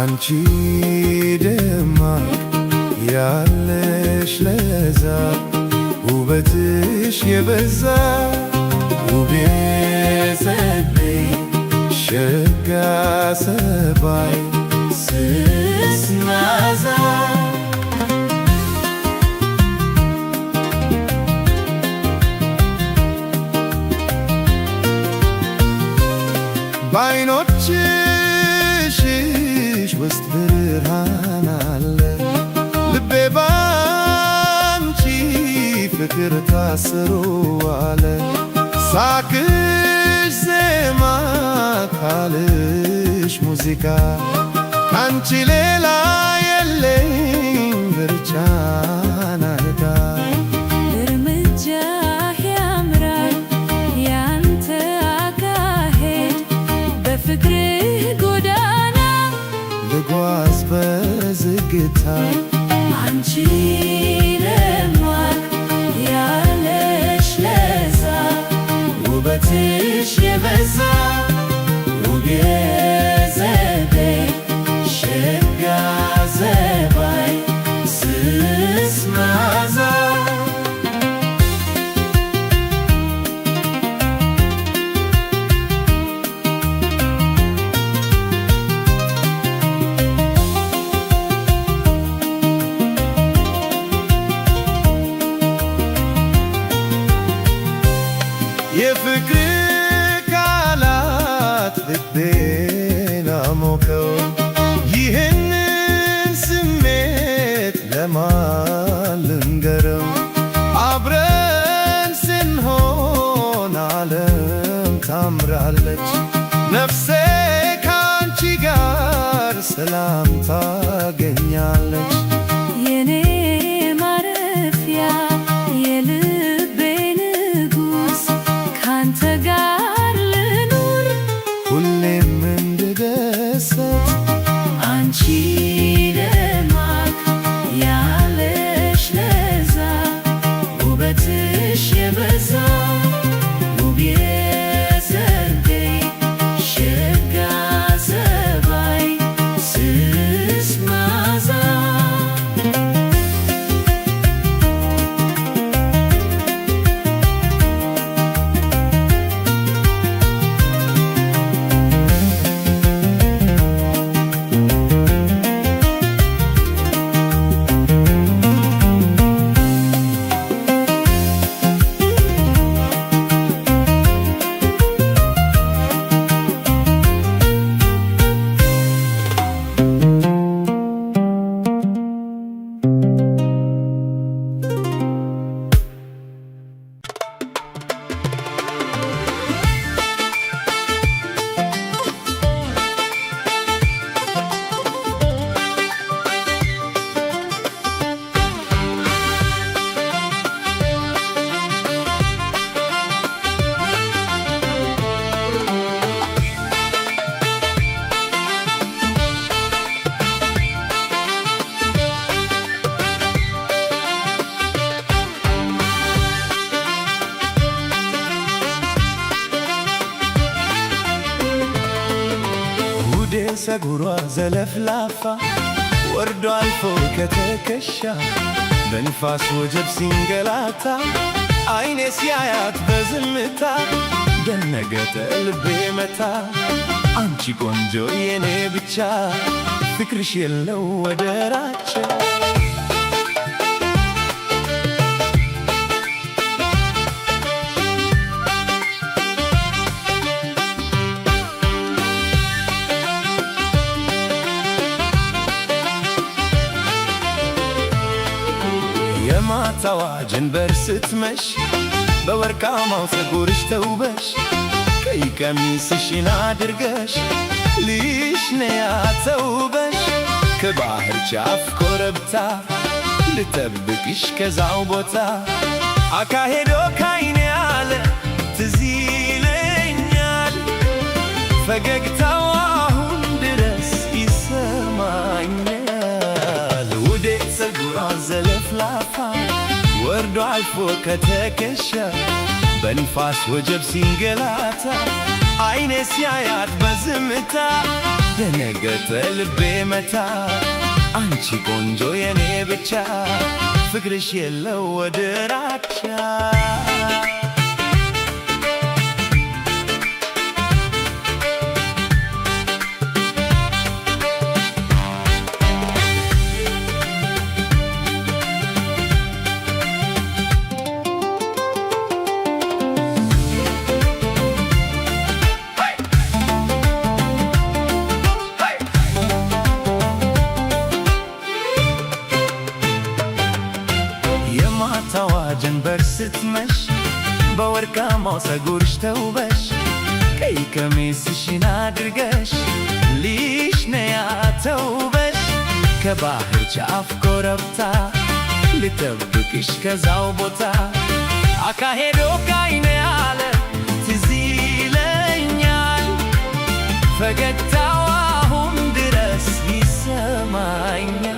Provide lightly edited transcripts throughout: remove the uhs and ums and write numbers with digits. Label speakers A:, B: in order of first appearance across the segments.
A: አንቺ ደማቅ ያለሽ ለዛ ውበትሽ የበዛ ውቤ ጸደይ ሸጋ ሰባይ ስስ መዓዛ በዓይኖችሽ ውስጥ ብርሃን አለ ልቤ ባንቺ ፍቅር ታስሮ አለ ሳቅሽ ዜማ ካልሽ ሙዚቃ ካንቺ ሌላ የለኝ ምርጫ ናዳ
B: እርምጃህ ያምራል ያንተ አካሄድ በፍቅርህ ጎዳና
A: ልጓዝ በዝግታ
B: አንቺ ደማቅ ያለሽ ለዛ ውበትሽ የበዛ ውቤ ጸደይ ሸጋ ሰባይ ስስ መዓዛ
A: የፍቅር ቃላት ልቤን አሞቀው ይህንን ስሜት ለማን ልንገረው አብረን ስንሆን ዓለም ታምራለች ነፍሴ ካንቺ ጋር ሰላም ታገኛለች
B: የኔ ማረፊያ የልቤ ንጉስ ካንተ ጋር ልኑር
A: ሁሌም እንድደሰት
B: አንቺ ደማቅ ያለሽ ለዛ ውበትሽ የበዛ ውቤ ጸደይ ሸጋ ሰባይ ስስ መዓዛ
A: ፀጉሯ ዘለፍላፋ ወርዶ አልፎ ከተከሻ በንፋስ ወጀብ ሲንገላታ አይኔ ሲያያት በዝምታ ደነገጠ ልቤ መታ አንቺ ቆንጆ የኔ ብቻ ፍቅርሽ የለው ወደራቸው የማታዋ ጀንበር ስትመሽ በወርቃማው ፀጉርሽ ተውበሽ ቀይ ቀሚስሽን አድርገሽ ልይሽ ነያ ተውበሽ ከባህር ጫፍ ኮረብታ ልጠብቅሽ ከዛው ቦታ አካሄዶ ካይኔ ያለ ትዝ ይለኛል ፈገግታው አሁን ድረስ ይሰማኛል ውዴ ፀጉሯ ዘለፍላፋ ወርዶ አልፎ ከተከሻ በንፋስ ወጀብ ሲንገላታ አይኔ ሲያያት በዝምታ ደነገጠ ልቤ መታ አንቺ ቆንጆ የኔ ብቻ ፍቅርሽ የለው ወደር አቻ የማታዋ ጀንበር ስትመሽ በወርቃማው ፀጉርሽ ተውበሽ ቀይ ቀሚስሽን አድርገሽ ልይሽ ነያ ተውበሽ ከባህር ጫፍ ኮረብታ ልጠብቅሽ ከዛው ቦታ አካሄዶ ካይነ ያለ ትዝ ይለኛል ፈገግታው አሁን ድረስ ይሰማኛል።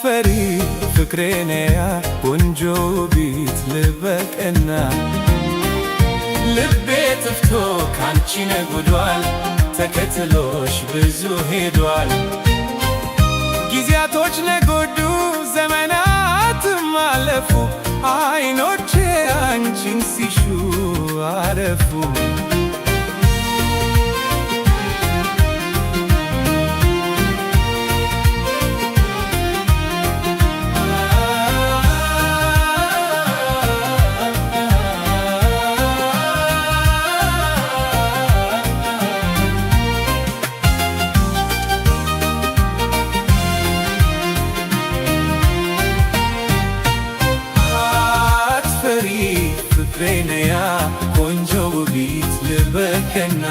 A: ፈሪ ፍቅሬነያ ቆንጆ ቢት ልበቀና ልቤ ጥፍቶ ካንቺ ነጉዷል ተከትሎሽ ብዙ ሄዷል ጊዜያቶች ነጎዱ ዘመናትም አለፉ አይኖቼ አንቺን ሲሹ አረፉ ፍቅሬነያ ቆንጆ ውቢት ልበቀና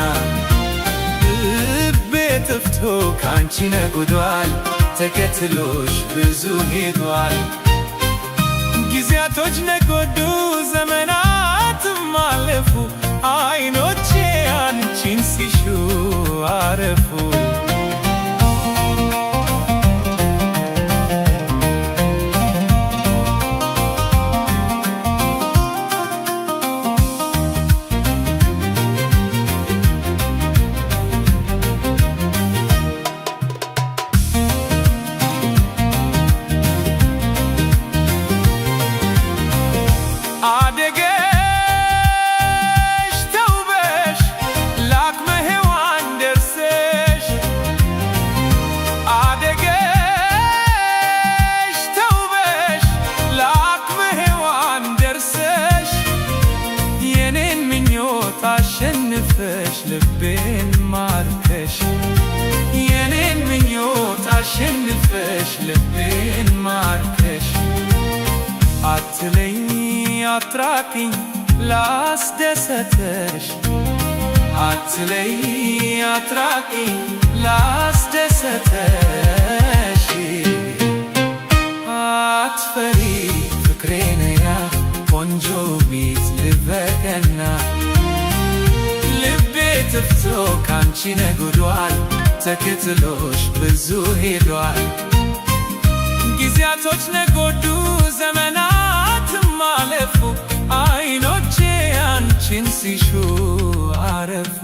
A: ልቤ ጥፍቶ ካንቺ ነጉዷል ተከትሎሽ ብዙ ሄዷል ጊዜያቶች ነጎዱ ዘመናትም አለፉ አይኖቼ አንቺን ሲሹ አረፉ አደገሽ ተውበሽ ለአቅመ ሔዋን ደርሰሽ አደገሽ ተውበሽ ለአቅመ ሔዋን ደርሰሽ የኔን ምኞት አሸንፈሽ ልቤን ማርከሽ የኔን ምኞት አሸንፈሽ ልቤን ማርከሽ አትለኝ አትራቂኝ ላስደሰተሽ አትለይ አትራቂኝ ላስደሰተሽ አትፈሪ ፍቅሬነያ ቆንጆ ቢት ልበቀና ልቤ ጥፍቶ ካንቺ ነጉዷል ተከትሎሽ ብዙ ሄዷል ጊዜያቶች ነጎዱ ዘመናትም አለፉ አይኖቼ አንቺን ሲሹ አረፉ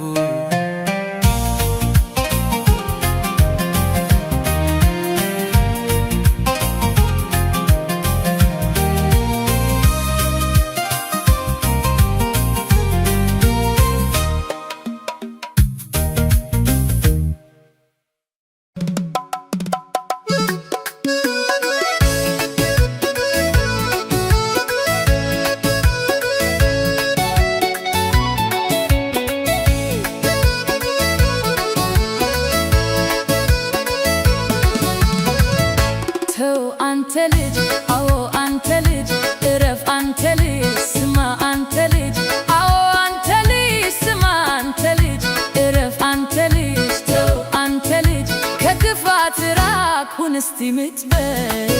C: ልጅ አዎ አንተ ልጅ እረፍ አንተ ልጅ ስማ አንተ ልጅ አዎ አንተ ልጅ ስማ አንተ ልጅ እረፍ አንተ ልጅ ተው አንተ ልጅ ከክፋት ራቅ ሁን እስቲ ምጭ በል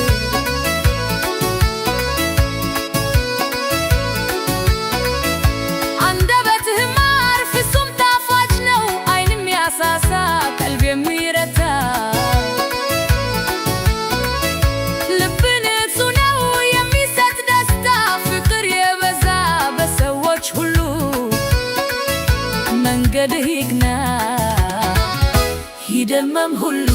C: ቀልብ የሚረታ ልብ ንጹህ ነው የሚሰጥ ደስታ ፍቅር የበዛ በሰዎች ሁሉ መንገድህ ይቅና ይደመም ሁሉ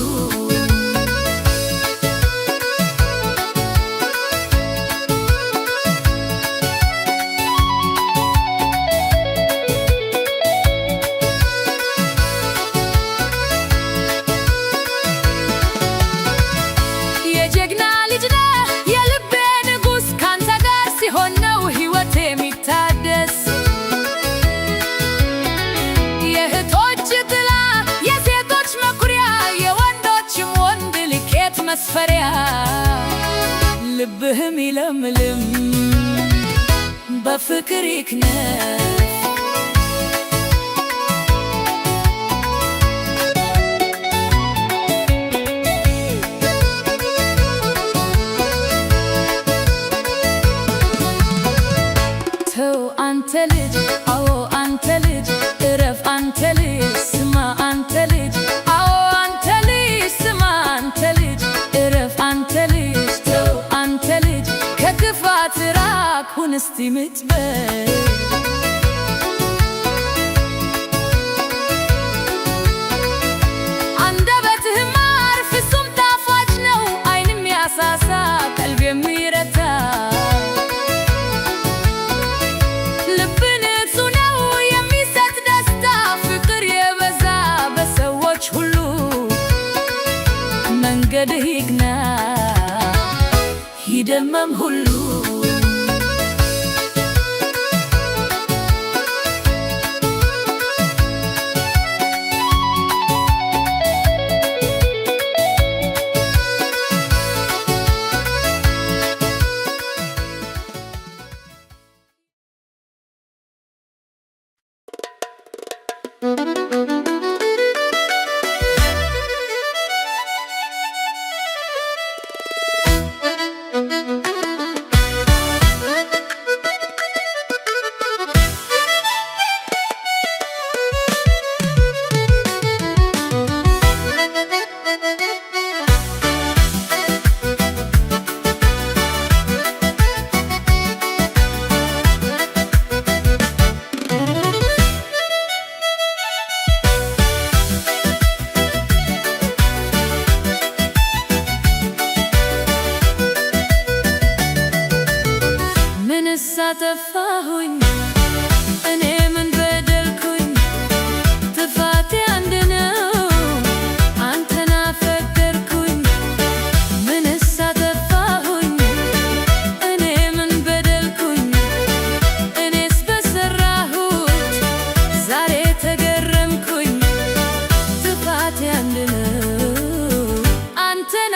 C: መስፈሪያ ልብህም ይለምልም በፍቅር ይክነፍ ተው አንተ ልጅ አዎ አንተ ልጅ እረፍ አንተ ልጅ ስማ አንተ ልጅ አዎ አንተ ልጅ ስማ አንተ ልጅ እረፍ አንተ ልጅ ተው አንተ ልጅ ከክፋት ራቅ ሁን እስቲ ምጭ በል አንደበትህ ማር ፍጹም ጣፋጭ ነው ዓይን የሚያሳሳ ቀልብ የሚረታ ልብ ንጹህ ነው የሚሰጥ ደስታ ፍቅር የበዛ በሰዎች ሁሉ መንገድህ ይቅና ይደመም ሁሉ አጠፋሁኝ እኔ ምን በደልኩኝ ጥፋቴ አንድ ነው አንተን አፈቀርኩኝ ምንስ አጠፋሁኝ እኔ ምን በደልኩኝ እኔስ በሰራሁት ዛሬ ተገረምኩኝ ጥፋቴ አንድ ነው አንተን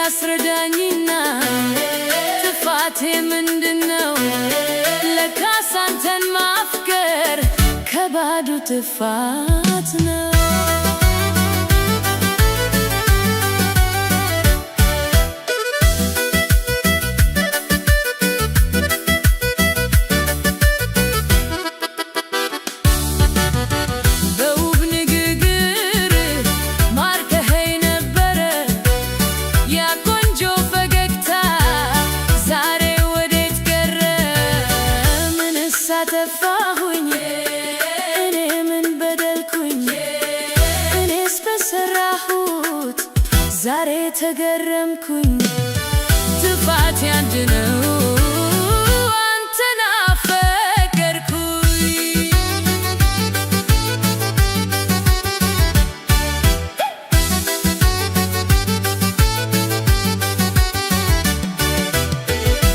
C: አስረዳኝና ጥፋቴ ምንድነው? ለካስ አንተን ማፍቀር ከባዱ ጥፋት ነው። አጠፋሁኝ እኔ ምን በደልኩኝ እኔስ በሰራሁት ዛሬ ተገረምኩኝ ጥፋት ያንድ ነው አንተን አፈቀርኩኝ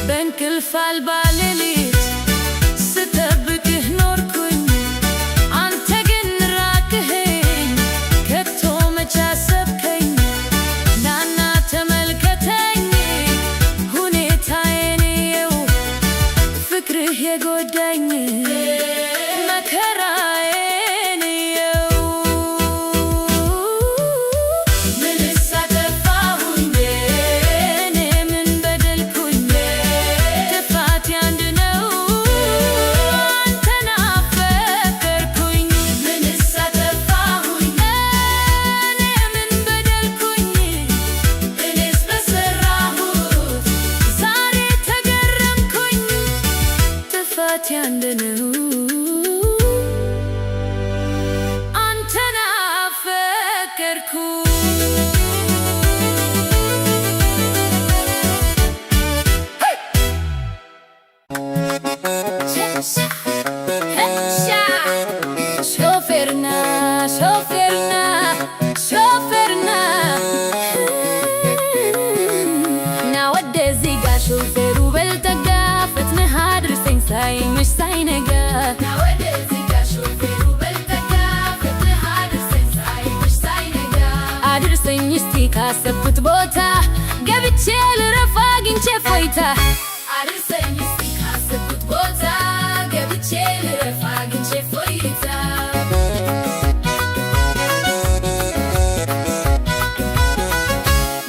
C: በእንቅልፍ አልባ ሌሊት ስጠብቅህ ኖርኩኝ አንተ ግን ራቅኸኝ ከቶ መች አሰብከኝ ናና ተመልከተኝ ሁኔታዬን እየው ፍቅርህ የጎዳኝ መከራዬን እየው ምንስ አጠፋሁኝ እኔ ምን በደልኩኝ ጥፋት ያንድ ነው አንተን አፈቀርኩኝ ምንስ አጠፋሁኝ እኔ ምን በደልኩኝ እኔስ በሰራሁት ዛሬ ተገረምኩኝ ጥፋት ያንድ ነው አንተን አፈቀርኩኝ ሾፌርና ሾፌርና ሾፌርና ና ወደዚህ ጋ ሾፌሩ በልጠጋ ፈጥነህ አድርሰኝ ሳይመሽ ሳይነጋ ና ወደዚህ ጋ ሾፌሩ በልጠጋ ፈጥነህ አድርሰኝ ሳይመሽ ሳይነጋ አድርሰኝ እስቲ ካሰብኩት ቦታ ገብቼ ልረፍ አግኝቼ ፎይታ አድርሰኝ እስቲ ካሰብኩት ቦታ ገብቼ ልረፍ አግኝቼ ፎይታ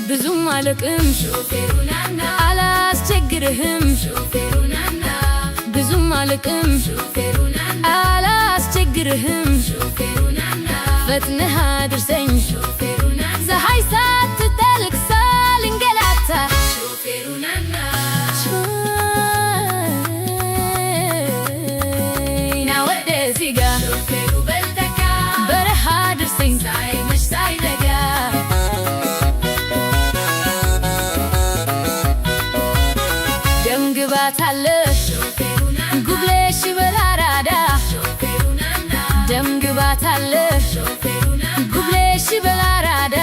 C: ብዙም አልቅም ሾፌሩ ናና አላስቸግርህም ሾፌሩ ናና ብዙም አልቅም ሾፌሩ ናና አላስቸግርህም ሾፌሩ ናና ፈጥነህ አድርሰኝ ሾፌሩ ናና ፀሐይ ሳትጠልቅ ሳልንገላታ ሾፌሩ ናና ና ወደዚህ ጋ ሾፌሩ በልጠጋ በረሃ አድርሰኝ ሳይመሽ ሳይነጋ ደም ግባት አለ ጉብለሽ በላራዳ ደም ግባት አለ ጉብለሽ በላራዳ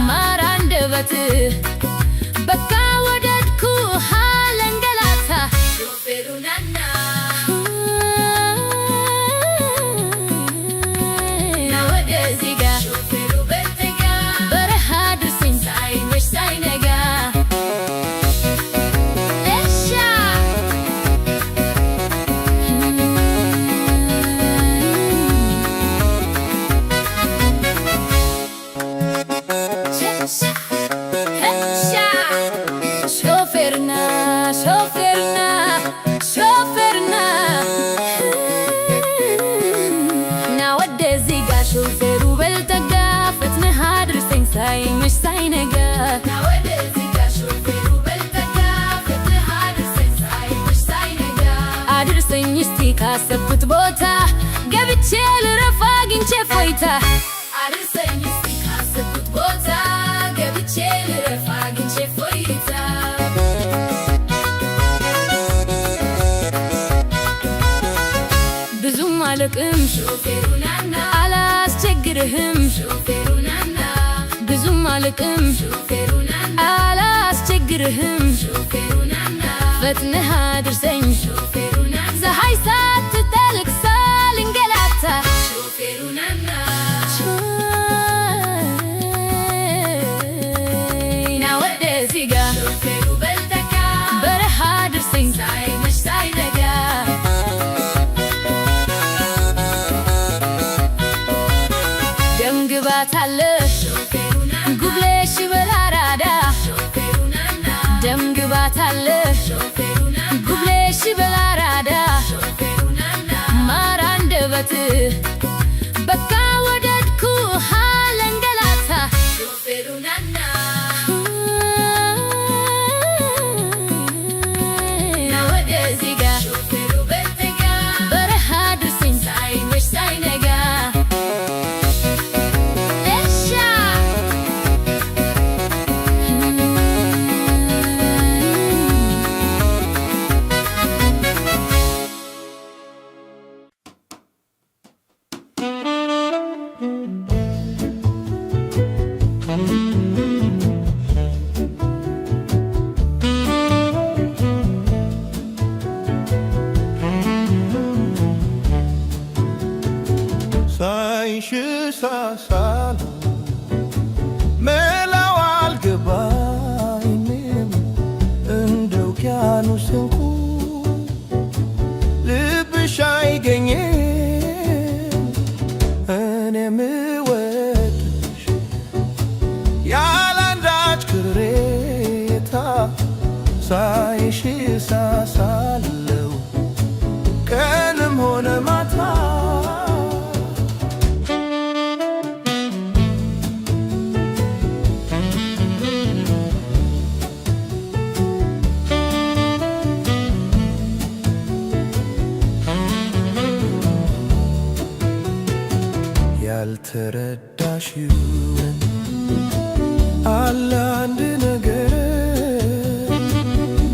C: ማር አንደበት በቃ ወደድኩ ሃለንገላታ ሾፌሩ ናና ና ወደዚህ ጋ ሾፌሩ በልጠጋ በረሃ አድርሰኝ ሳይመሽ ሳይነጋ ሾፌርና ሾፌርና ሾፌርና ና ወደዚህ ጋ ሾፌሩ በልጠጋ ፈጥነህ አድርሰኝ ሳይመሽ ሳይነጋ ና ወደዚህ ጋ ሾፌሩ በልጠጋ ፈጥነህ አድርሰኝ ሳይመሽ ሳይነጋ አድርሰኝ እስቲ ካሰብኩት ቦታ ገብቼ ልረፍ አግኝቼ ፎይታ አድርሰኝ እስቲ ካሰብኩት ቦታ ገብቼ ልረፍ አግኝቼ ፎይታ ብዙም አልቅም ሾፌሩ ናና አላስቸግርህም ሾፌሩ ናና ብዙም አልቅም ሾፌሩ ናና አላስቸግርህም ሾፌሩ ናና ፈጥነህ አድርሰኝ ሾፌሩ ናና ፀሐይ ሳትጠልቅ ሳልንገላታ ሾፌሩ ናና ና ወደዚህ ጋ ሾፌሩ በልጠጋ በረሃ አድርሰኝ ሳይመሽ ሳይነጋ ደም ግባት አለ ጉብለሽ በላራዳ ደም ግባት አለ ጉብለሽ በላራዳ ማር አንደበት በቃ ወደድኩ ሃለንገላታ ሾፌሩ ናና ና ወደዚህ ጋ ሾፌሩ በልጠጋ በረሃ አድርሰኝ ሳይመሽ ሳይነጋ
D: ሳሳሉ መላው አልገባኝም እንደ ውቅያኖስ እንቁ ልብሽ አይገኝም እኔ ምወድሽ ያላንዳች ቅሬታ ሳይሽ ሳሳለው ቀንም ሆነ ማታ ያልተረዳሽውን አለ አንድ ነገር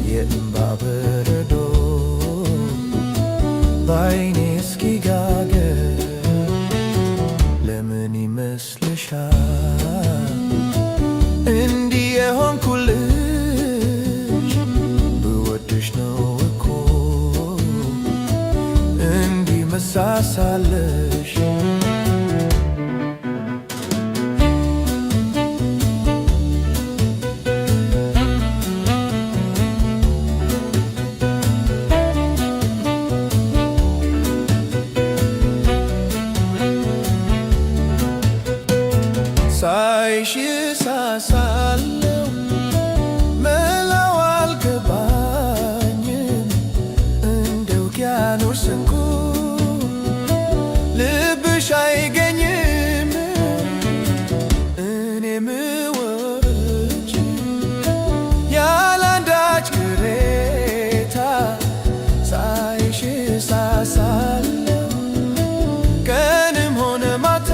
D: የእምባ በረዶ በዓይኔ እስኪጋገር ለምን ይመስልሻል እንዲህ የሆንኩልሽ ብወድሽ ነው እኮ እንዲህ መሳሳለሽ ሳይሽ ሳሳለው መላው አልገባኝም እንደ ውቅያኖስ እንቁ ልብሽ አይገኝም እኔ ምወድሽ ያላንዳች ቅሬታ ሳይሽ ሳሳለው ቀንም ሆነ ማታ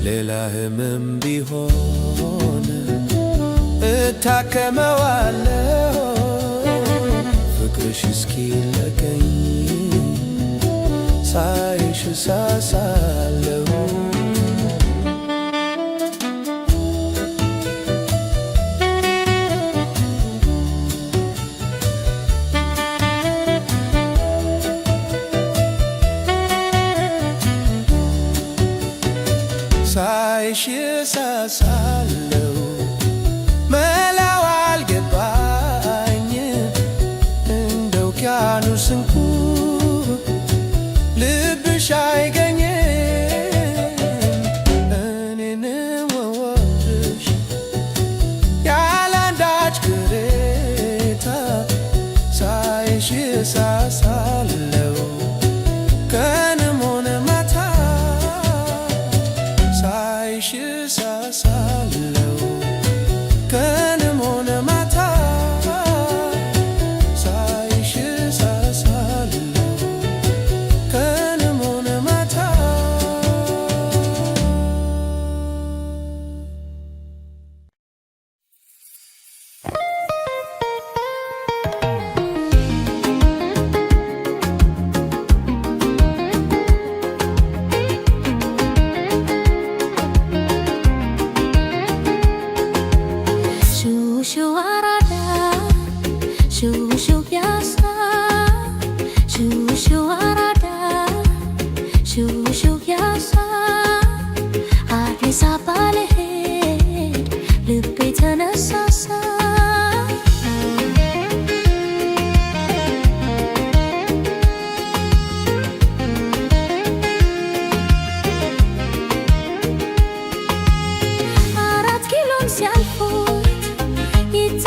D: ሌላ ህመም ቢሆን እታከመዋለሁ ፍቅርሽ እስኪለቀኝ ሳይሽ ሳሳለሁ ሳይሽ ሳሳለው መላው አልገባኝም እንደ ውቅያኖስ እንቁ ልብሽ አይገኝም እኔን ምወድሽ ያላንዳች ቅሬታ ሳይሽ ሳሳለው ቀንም ሆነ ማታ ሳይሽ ሳሳለው ቀንም ሆነ ማታ ሳይሽ ሳሳለው ቀንም ሆነ ማታ
C: It's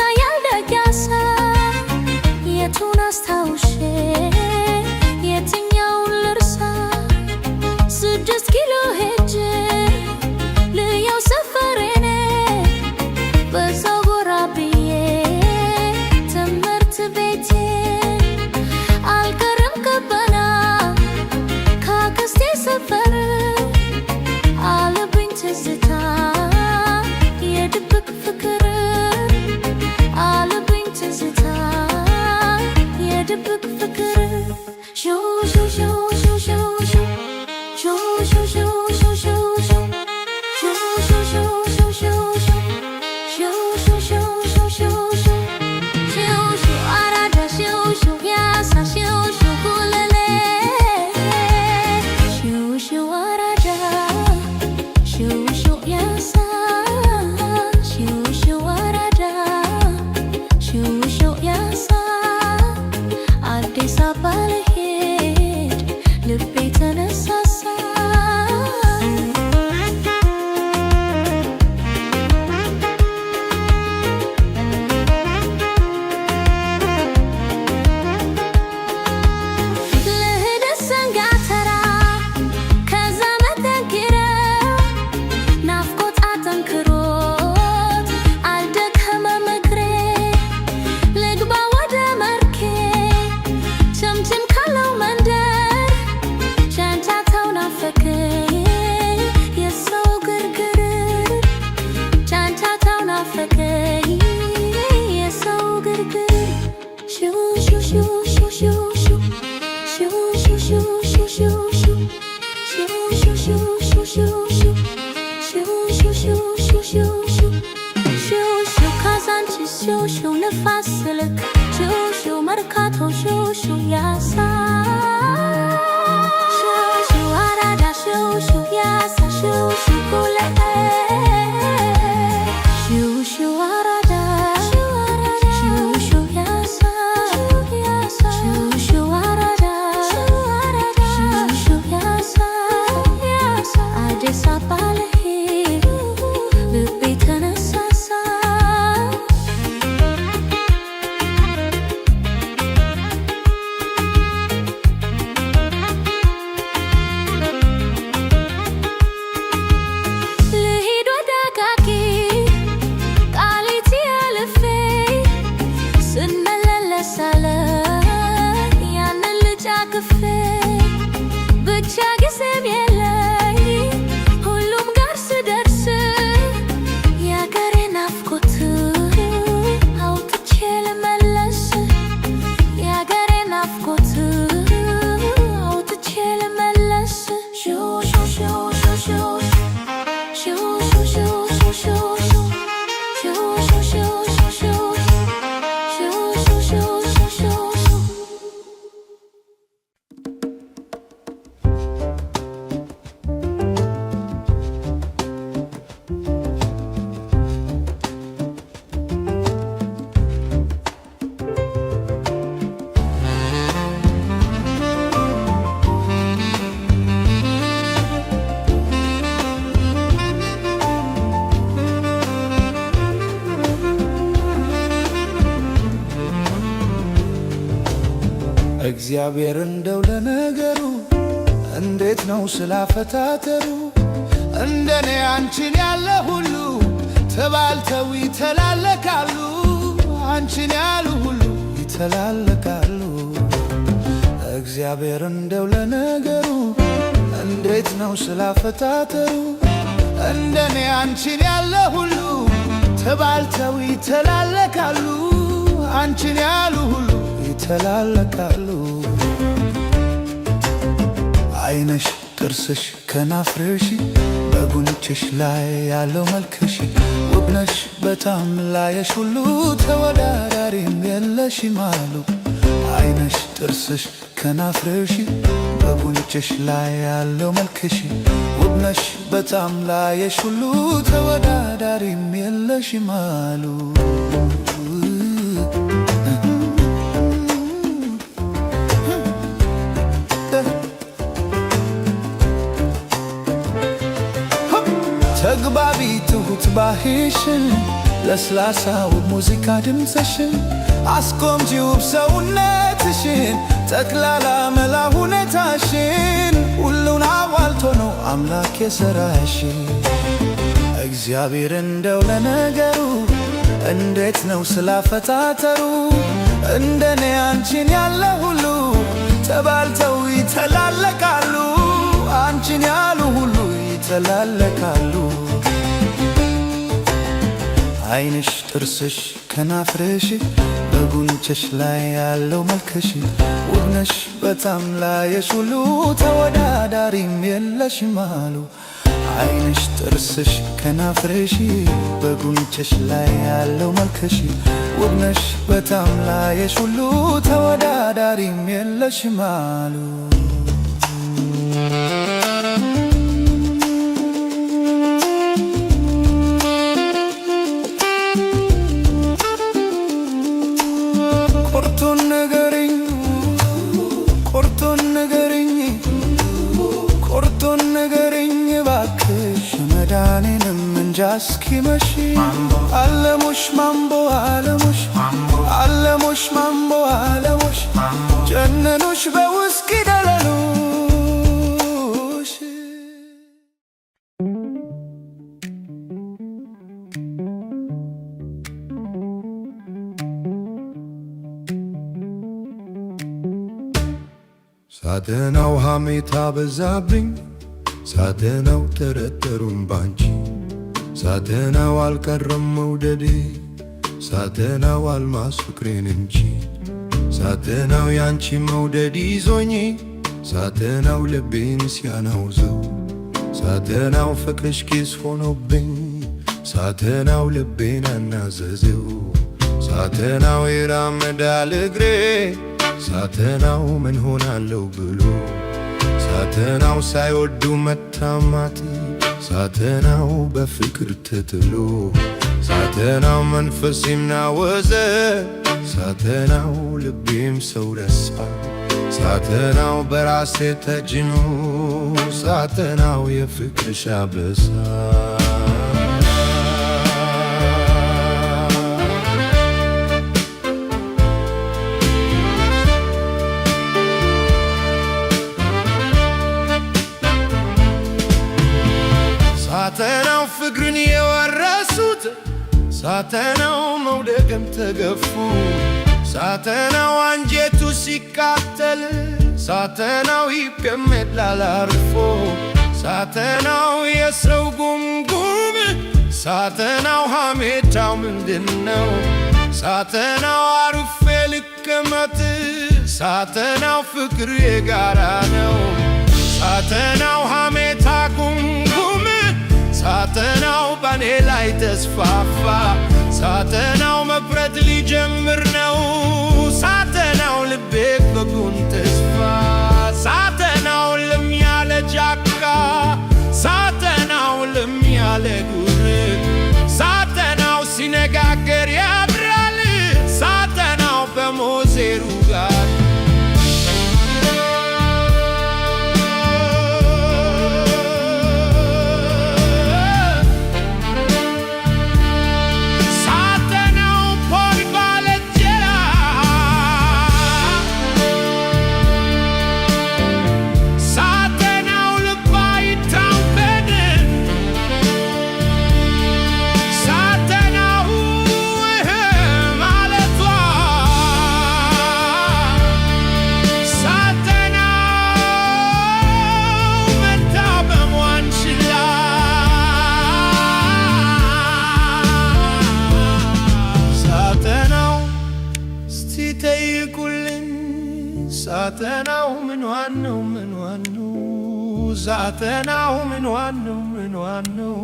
C: ንፋስ ስልክ ሹሹ መርካቶ ሹሹ ያሳ ሹሹ አራዳ ሹሹ ያሳ ሹሹ ጉለሌ ሹሹ አራዳ ሹሹ ያሳ ሹሹ አራዳ ሹሹ ያሳ አዲስ አበባ ልሄድ ልቤ ተነሳሳ ልሂድ ወደ አቃቂ ቃሊቲ አልፌ ስመለስ አለ ያንን ልጅ አቅፌ ብቻ ጊዜም የለኝ ሁሉም ጋር ስደርስ የአገሬ ናፍቆት አውጥቼ ልመለስ የአገሬ ናፍቆት አውጥቼ ልመለስ
D: እግዚአብሔር እንደው ለነገሩ እንዴት ነው ስላፈታተሩ እንደኔ አንቺን ያለ ሁሉ ተባልተው ይተላለካሉ አንቺን ያሉ ሁሉ ይተላለካሉ እግዚአብሔር እንደው ለነገሩ እንዴት ነው ስላፈታተሩ እንደኔ አንቺን ያለ ሁሉ ተባልተው ይተላለካሉ አንቺን ያሉ ሁሉ ይተላለካሉ አይነሽ ጥርስሽ ከናፍርሽ በጉንጭሽ ላይ ያለው መልክሽ ውብነሽ በጣም ላየሽ ሁሉ ተወዳዳሪም የለሽም አሉ አይነሽ ጥርስሽ ከናፍርሽ በጉንጭሽ ላይ ያለው መልክሽ ውብነሽ በጣም ላየሽ ሁሉ ተወዳዳሪም የለሽም አሉ ተግባቢ ትሁት ባህሽን ለስላሳው ሙዚቃ ድምፅሽን አስቆምጂ ውብ ሰውነትሽን ጠቅላላ መላ ሁኔታሽን ሁሉን አሟልቶ ነው አምላክ የሰራሽ እግዚአብሔር እንደው ለነገሩ እንዴት ነው ስላፈታተሩ እንደኔ አንቺን ያለ ሁሉ ተባልተው ይተላለካሉ አንቺን ያሉ ሁሉ ይተላለካሉ አይንሽ ጥርስሽ ከናፍርሽ በጉንጭሽ ላይ ያለው መልክሽ ውብነሽ በጣም ላየሽ ሁሉ ተወዳዳሪም የለሽም አሉ አይንሽ ጥርስሽ ከናፍርሽ በጉንጭሽ ላይ ያለው መልክሽ ውብነሽ በጣም ላየሽ ሁሉ ተወዳዳሪም የለሽም አሉ እስኪመሽ አለሙሽ ማምቦ አለሙሽ አለሙሽ ማምቦ አለሙሽ ጀነኑሽ በውስኪ ደለሉሽ ሳትናው ሐሜታ በዛብኝ ሳትናው ተረተሩም ባንቺ ሳትናው አልቀረም መውደዴ ሳትናው አልማዝ ፍቅሬን እንጂ ሳትናው ያንቺ መውደድ ይዞኝ ሳትናው ልቤን ሲያናውዘው ሳትናው ፍቅርሽ ኪስ ሆኖብኝ ሳትናው ልቤን አናዘዘው ሳተናው ይራመዳል እግሬ ሳተናው ምን ሆናለሁ ብሎ ሳተናው ሳይወዱ መታማት ሳተናው በፍቅር ተጥሎ ሳተናው መንፈሴም ናወዘ ሳተናው ልቤም ሰው ረሳ ሳተናው በራሴ ተጭኖ ሳተናው የፍቅር ሻበሳ ሳተናው ፍቅርን የወረሱት ሳተናው መውደቅም ተገፉ ሳተናው አንጀቱ ሲቃጠል ሳተናው ይቀመጣል አርፎ ሳተናው የሰው ጉምጉም ሳተናው ሐሜታው ምንድነው? ሳተናው አርፌ ልቀመጥ ሳተናው ፍቅር የጋራ ነው ሳተናው ሐሜታ ጉምጉም ሳተናው ባኔ ላይ ተስፋፋ ሳተናው መፍረድ ሊጀምር ነው ሳተናው ልቤ በጉን ተስፋ ሳተናው ለም ያለ ጫካ ሳተናው ለም ያለ ዱር ሳተናው ሲነጋገር ያብራል ሳተናው በሞዜሩ ጋር ሳተናው ምንዋን ነው ሳተናው ምንዋን ነው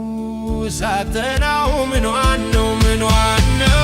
D: ሳተናው ምንዋን ነው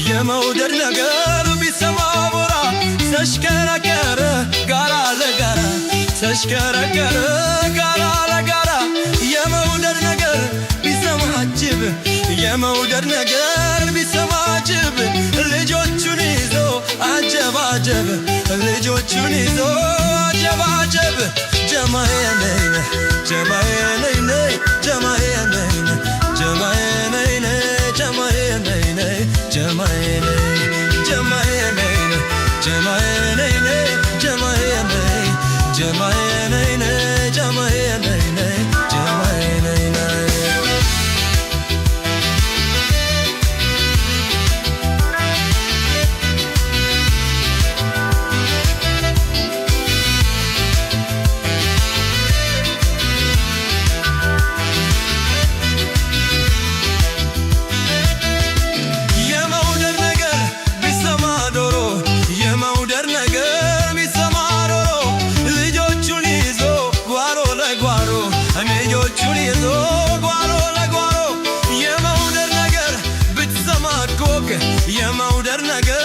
D: የመውደድ ነገር ቢሰማ ሞራ ተሽከረከረ ጋራ ለጋራ ተሽከረከረ ጋራ ለጋራ የመውደድ ነገር ቢሰማ ጅብ የመውደድ ነገር ቢሰማ ጅብ ልጆቹን ይዞ አጀባጀብ ልጆቹን ይዞ አጀባጀብ ጀማዬ ነይ ነይ ጀማዬ ነይ ነይ ጀማዬ ነይ ነይ ጀማዬ ነይ ነይ ጀማዬ ነይ ነይ ጀማዬ ነይ ጀማዬ ነይ ነይ ጀማዬ ነይ ነይ ጀማዬ ነይ ጀማዬ ነይ ነይ ጀማዬ ነይ ነይ ጀማዬ ነይ ነይ የመውደድ ነገር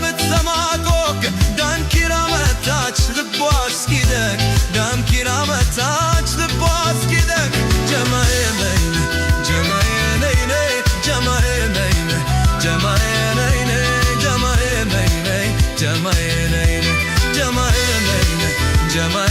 D: ብትሰማ ኮክ ዳንኪራ መታች ልቧ እስኪደቅ ዳንኪራ መታች ልቧ እስኪደቅ ጀማዬ ነይ ነይ ጀማዬ ነይ ነይ ጀማዬ ነይ ነይ ጀማዬ ነይ ነይ ጀማዬ ነይ ነይ ጀማዬ ነይ ነይ ጀማዬ ነይ ነይ ጀማዬ